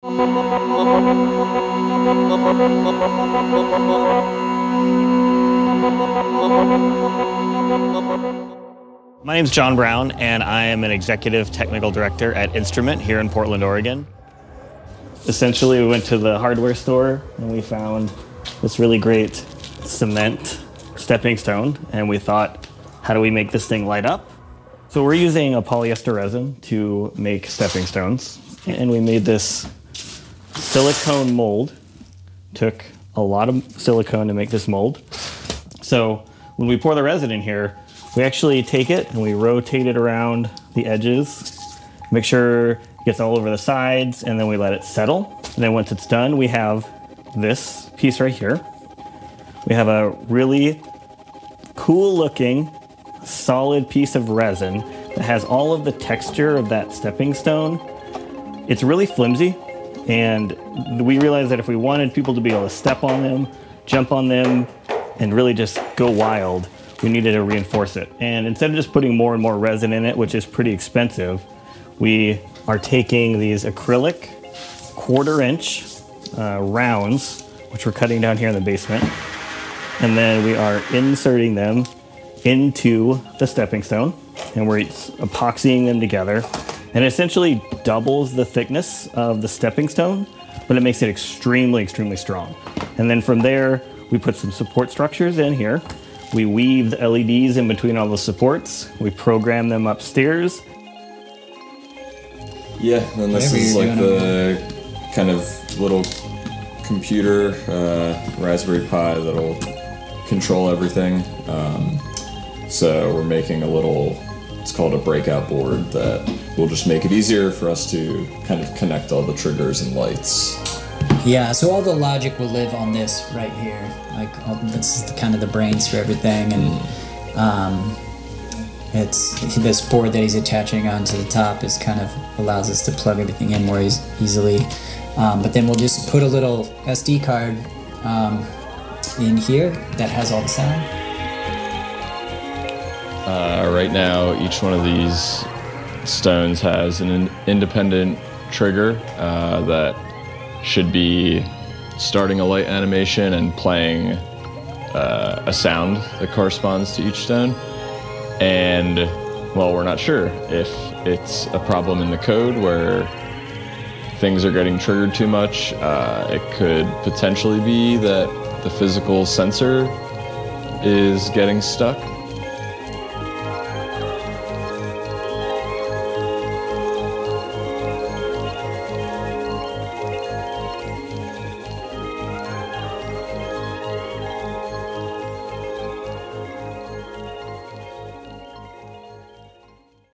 My name's John Brown, and I am an executive technical director at Instrument here in Portland, Oregon. Essentially, we went to the hardware store and we found this really great cement stepping stone, and we thought, how do we make this thing light up? So we're using a polyester resin to make stepping stones, and we made this silicone mold. Took a lot of silicone to make this mold. So when we pour the resin in here, we actually take it and we rotate it around the edges, make sure it gets all over the sides, and then we let it settle. And then once it's done, we have this piece right here. We have a really cool looking, solid piece of resin that has all of the texture of that stepping stone. It's really flimsy, and we realized that if we wanted people to be able to step on them, jump on them, and really just go wild, we needed to reinforce it. And instead of just putting more and more resin in it, which is pretty expensive, we are taking these acrylic 1/4 inch rounds, which we're cutting down here in the basement, and then we are inserting them into the stepping stone, and we're epoxying them together. And it essentially doubles the thickness of the stepping stone, but it makes it extremely, extremely strong. And then from there, we put some support structures in here. We weave the LEDs in between all the supports. We program them upstairs. Yeah, and this is like the kind of little computer, Raspberry Pi that'll control everything. So we're making a little, it's called a breakout board that will just make it easier for us to kind of connect all the triggers and lights. Yeah, so all the logic will live on this right here. Like, this is kind of the brains for everything, and it's this board that he's attaching onto the top is kind of allows us to plug everything in more easily. But then we'll just put a little SD card in here that has all the sound. Right now, each one of these stones has an independent trigger that should be starting a light animation and playing a sound that corresponds to each stone. And, well, we're not sure if it's a problem in the code where things are getting triggered too much. It could potentially be that the physical sensor is getting stuck.